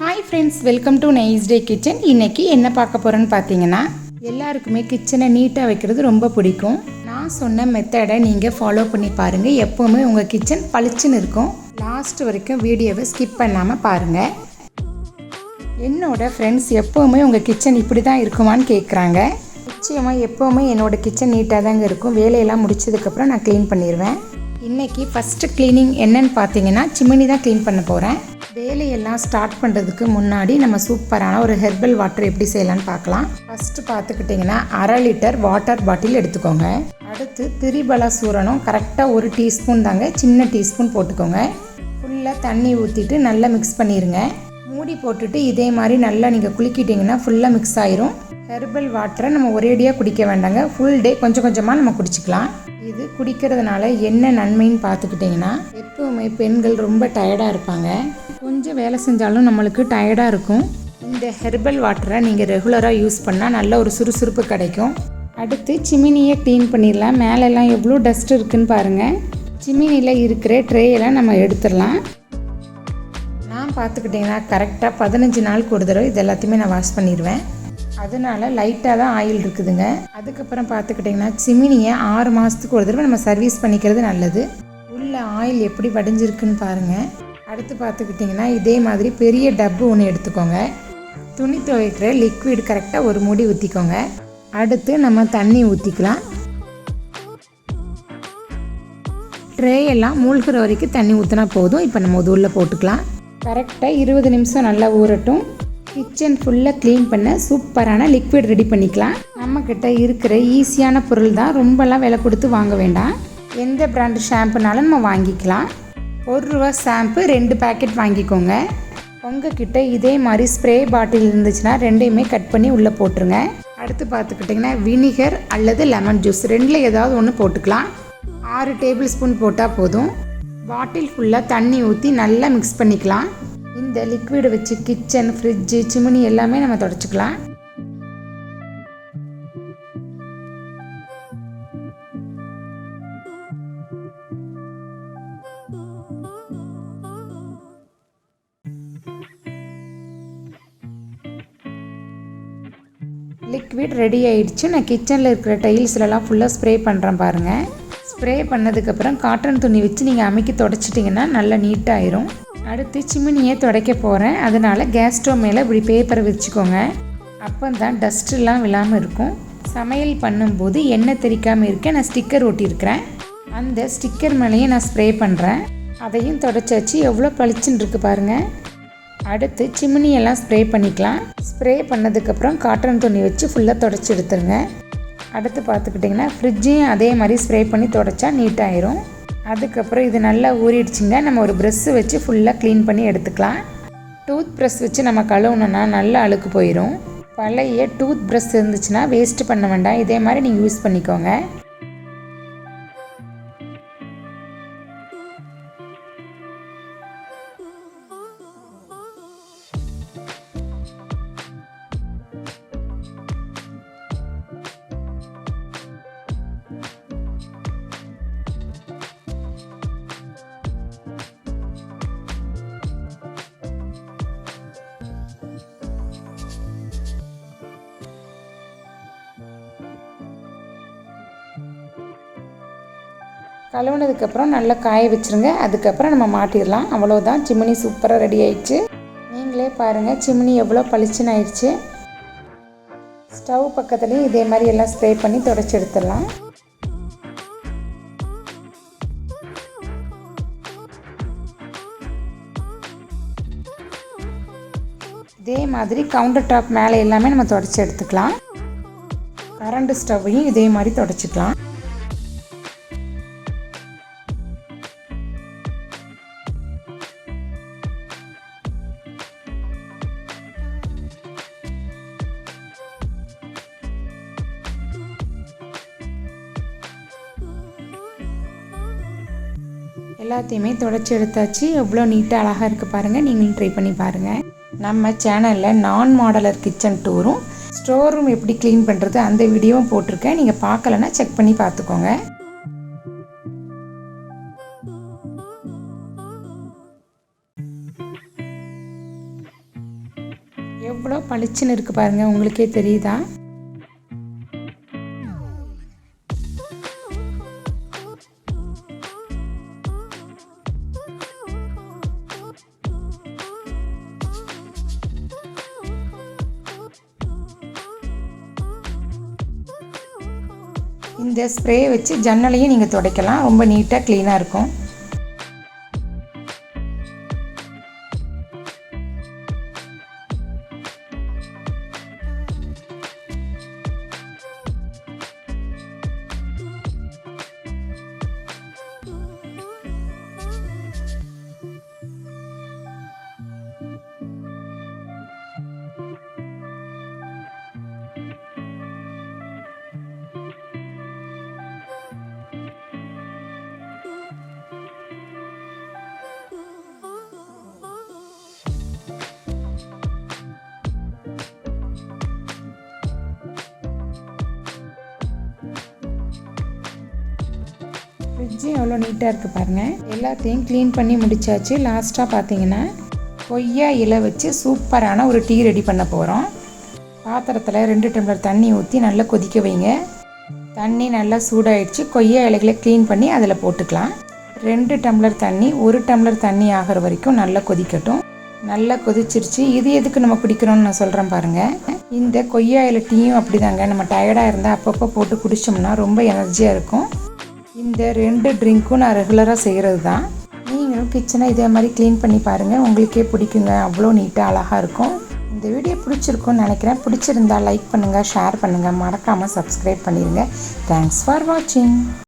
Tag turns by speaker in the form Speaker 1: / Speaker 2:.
Speaker 1: Hi friends, welcome to நைஸ்டேக்கிச்சன். இன்றைக்கி என்ன பார்க்க போகிறேன்னு பார்த்தீங்கன்னா, எல்லாருக்குமே கிச்சனை நீட்டாக வைக்கிறது ரொம்ப பிடிக்கும். நான் சொன்ன மெத்தடை நீங்கள் ஃபாலோ பண்ணி பாருங்கள். எப்போவுமே உங்கள் கிச்சன் பளிச்சுன்னு இருக்கும். லாஸ்ட் வரைக்கும் வீடியோவை ஸ்கிப் பண்ணாமல் பாருங்கள். என்னோடய ஃப்ரெண்ட்ஸ் எப்போவுமே உங்கள் கிச்சன் இப்படி தான் இருக்குமான்னு கேட்குறாங்க. நிச்சயமாக எப்போவுமே என்னோடய கிச்சன் நீட்டாக தாங்க இருக்கும். வேலையெல்லாம் முடிச்சதுக்கப்புறம் நான் க்ளீன் பண்ணிடுவேன். இன்றைக்கி ஃபஸ்ட்டு க்ளீனிங் என்னன்னு பார்த்தீங்கன்னா, சிமினி தான் க்ளீன் பண்ண போகிறேன். வேலையெல்லாம் ஸ்டார்ட் பண்ணுறதுக்கு முன்னாடி நம்ம சூப்பரான ஒரு ஹெர்பல் வாட்டர் எப்படி செய்யலான்னு பார்க்கலாம். ஃபஸ்ட்டு பார்த்துக்கிட்டிங்கன்னா 1/2 லிட்டர் வாட்டர் பாட்டில் எடுத்துக்கோங்க. அடுத்து திரிபலா சூரணம் கரெக்டாக 1 டீஸ்பூன் தாங்க, சின்ன டீஸ்பூன் போட்டுக்கோங்க. ஃபுல்லாக தண்ணி ஊற்றிட்டு நல்லா மிக்ஸ் பண்ணிடுங்க. மூடி போட்டுட்டு இதே மாதிரி நல்லா நீங்கள் குளிக்கிட்டிங்கன்னா ஃபுல்லாக மிக்ஸ் ஆயிரும். ஹெர்பல் வாட்டரை நம்ம ஒரேடியாக குடிக்க வேண்டாங்க, ஃபுல் டே கொஞ்சம் கொஞ்சமாக நம்ம குடிச்சிக்கலாம். இது குடிக்கிறதுனால என்ன நன்மைன்னு பார்த்துக்கிட்டிங்கன்னா, எப்போவுமே பெண்கள் ரொம்ப டயர்டாக இருப்பாங்க. கொஞ்சம் வேலை செஞ்சாலும் நம்மளுக்கு டயர்டாக இருக்கும். இந்த ஹெர்பல் வாட்டரை நீங்கள் ரெகுலராக யூஸ் பண்ணால் நல்ல ஒரு சுறுசுறுப்பு கிடைக்கும். அடுத்து சிமினியை க்ளீன் பண்ணிடலாம். மேலெல்லாம் எவ்வளோ டஸ்ட் இருக்குதுன்னு பாருங்கள். சிமினியில் இருக்கிற ட்ரேயெல்லாம் நம்ம எடுத்துடலாம். நான் பார்த்துக்கிட்டிங்கன்னா கரெக்டாக 15 நாளுக்கு ஒரு தடவை இது எல்லாத்தையுமே நான் வாஷ் பண்ணிடுவேன். அதனால லைட்டாக தான் ஆயில் இருக்குதுங்க. அதுக்கப்புறம் பார்த்துக்கிட்டிங்கன்னா சிமினியை 6 மாதத்துக்கு ஒரு தடவை நம்ம சர்வீஸ் பண்ணிக்கிறது நல்லது. உள்ள ஆயில் எப்படி வடிஞ்சிருக்குன்னு பாருங்கள். அடுத்து பார்த்துக்கிட்டிங்கன்னா இதே மாதிரி பெரிய டப்பு ஒன்று எடுத்துக்கோங்க. துணி துவைக்கிற லிக்விட் கரெக்டாக ஒரு மூடி ஊற்றிக்கோங்க. அடுத்து நம்ம தண்ணி ஊற்றிக்கலாம். ட்ரே எல்லாம் மூழ்கிற வரைக்கும் தண்ணி ஊற்றினா போதும். இப்போ நம்ம இது உள்ளே போட்டுக்கலாம். கரெக்டாக 20 நிமிஷம் நல்லா ஊறட்டும். கிச்சன் ஃபுல்லாக க்ளீன் பண்ண சூப்பரான லிக்விட் ரெடி பண்ணிக்கலாம். நம்மக்கிட்ட இருக்கிற ஈஸியான பொருள் தான், ரொம்பலாம் விலை கொடுத்து வாங்க வேண்டாம். எந்த பிராண்டு ஷாம்புனாலும் நம்ம வாங்கிக்கலாம். ₹1 ஷாம்பு 2 பேக்கெட் வாங்கிக்கோங்க. உங்ககிட்ட இதே மாதிரி ஸ்ப்ரே பாட்டில் இருந்துச்சுன்னா ரெண்டையுமே கட் பண்ணி உள்ளே போட்டுருங்க. அடுத்து பார்த்துக்கிட்டிங்கன்னா வினிகர் அல்லது லெமன் ஜூஸ் ரெண்டில் ஏதாவது ஒன்று போட்டுக்கலாம். 6 டேபிள் ஸ்பூன் போட்டால் போதும். பாட்டில் ஃபுல்லாக தண்ணி ஊற்றி நல்லா மிக்ஸ் பண்ணிக்கலாம். இந்த லிக்விடை வச்சு கிச்சன், ஃப்ரிட்ஜு, சிமினி எல்லாமே நம்ம தொடச்சிக்கலாம். லிக்விட் ரெடி ஆயிடுச்சு. நான் கிச்சனில் இருக்கிற டைல்ஸ்லலாம் ஃபுல்லாக ஸ்ப்ரே பண்ணுறேன் பாருங்கள். ஸ்ப்ரே பண்ணதுக்கப்புறம் காட்டன் துணி வச்சு நீங்கள் அமுக்கி தொடச்சிட்டிங்கன்னா நல்லா நீட்டாகிடும். அடுத்து சிமினியை துடைக்க போகிறேன். அதனால் கேஸ் ஸ்டவ் மேலே இப்படி பேப்பரை வச்சுக்கோங்க. அப்போ தான் டஸ்ட்டெல்லாம் விழாமல் இருக்கும். சமையல் பண்ணும்போது எண்ணெய் தெறிக்காமல் இருக்க நான் ஸ்டிக்கர் ஒட்டியிருக்கிறேன். அந்த ஸ்டிக்கர் மேலேயும் நான் ஸ்ப்ரே பண்ணுறேன். அதையும் தொடச்சாச்சு. எவ்வளோ பளிச்சுன்னு இருக்குது பாருங்கள். அடுத்து சிமினியெல்லாம் ஸ்ப்ரே பண்ணிக்கலாம். ஸ்ப்ரே பண்ணதுக்கப்புறம் காட்டன் துணி வச்சு ஃபுல்லாக தொடச்சி எடுத்துருங்க. அடுத்து பார்த்துக்கிட்டிங்கன்னா ஃப்ரிட்ஜையும் அதே மாதிரி ஸ்ப்ரே பண்ணி தொடச்சா நீட்டாகிடும். அதுக்கப்புறம் இது நல்லா ஊறிடுச்சுங்க. நம்ம ஒரு ப்ரெஷ்ஷு வச்சு ஃபுல்லாக க்ளீன் பண்ணி எடுத்துக்கலாம். டூத் ப்ரஷ் வச்சு நம்ம கழுவுனோன்னா நல்லா அழுக்கு போயிடும். பழைய டூத் ப்ரஷ் இருந்துச்சுன்னா வேஸ்ட்டு பண்ண வேண்டாம், இதே மாதிரி நீங்கள் யூஸ் பண்ணிக்கோங்க. கழுவுனதுக்கப்புறம் நல்லா காய வச்சுருங்க. அதுக்கப்புறம் நம்ம மாட்டிடலாம். அவ்வளோதான், சிமினி சூப்பராக ரெடி ஆயிடுச்சு. நீங்களே பாருங்கள் சிமினி எவ்வளோ பளிச்சுன்னு ஆயிடுச்சு. ஸ்டவ் பக்கத்துலேயும் இதே மாதிரி எல்லாம் ஸ்ப்ரே பண்ணி தொடச்சி எடுத்துடலாம். இதே மாதிரி கவுண்டர் டாப் மேலே எல்லாமே நம்ம தொடச்சி எடுத்துக்கலாம். கரண்ட் ஸ்டவ்வையும் இதே மாதிரி தொடச்சிக்கலாம். எல்லாத்தையுமே தொடச்சி எடுத்தாச்சு. எவ்வளோ நீட்டாக அழகாக இருக்குது பாருங்கள். நீங்களும் ட்ரை பண்ணி பாருங்கள். நம்ம சேனலில் நான் மாடலர் கிச்சன் டூரும் ஸ்டோர் ரூம் எப்படி க்ளீன் பண்ணுறது அந்த வீடியோவும் போட்டிருக்கேன். நீங்கள் பார்க்கலன்னா செக் பண்ணி பார்த்துக்கோங்க. எவ்வளோ பளிச்சுன்னு இருக்குது பாருங்கள், உங்களுக்கே தெரியுதா? இந்த ஸ்ப்ரே வச்சு ஜன்னலையும் நீங்கள் துடைக்கலாம், ரொம்ப நீட்டாக க்ளீனாக இருக்கும். ஃப்ரிட்ஜும் எவ்வளோ நீட்டாக இருக்குது பாருங்கள். எல்லாத்தையும் க்ளீன் பண்ணி முடித்தாச்சு. லாஸ்ட்டாக பார்த்தீங்கன்னா கொய்யா இலை வச்சு சூப்பரான ஒரு டீ ரெடி பண்ண போகிறோம். பாத்திரத்தில் 2 டம்ளர் தண்ணி ஊற்றி நல்லா கொதிக்க வைங்க. தண்ணி நல்லா சூடாயிடுச்சு. கொய்யா இலைகளை க்ளீன் பண்ணி அதில் போட்டுக்கலாம். 2 டம்ளர் தண்ணி 1 டம்ளர் தண்ணி ஆகிற வரைக்கும் நல்லா கொதிக்கட்டும். நல்லா கொதிச்சிருச்சு. இது எதுக்கு நம்ம குடிக்கிறோம்னு நான் சொல்கிறேன் பாருங்கள். இந்த கொய்யா இலை டீயும் அப்படி தாங்க, நம்ம டயர்டாக இருந்தால் அப்பப்போ போட்டு குடித்தோம்னா ரொம்ப எனர்ஜியாக இருக்கும். இந்த 2 ட்ரிங்க்கும் நான் ரெகுலராக செய்கிறது தான். நீங்களும் கிச்சனை இதே மாதிரி க்ளீன் பண்ணி பாருங்கள், உங்களுக்கே பிடிக்குங்க. அவ்வளோ நீட்டாக அழகாக இருக்கும். இந்த வீடியோ பிடிச்சிருக்குன்னு நினைக்கிறேன். பிடிச்சிருந்தால் லைக் பண்ணுங்கள், ஷேர் பண்ணுங்கள், மறக்காமல் சப்ஸ்கிரைப் பண்ணிடுங்க. தேங்க்ஸ் ஃபார் வாட்சிங்.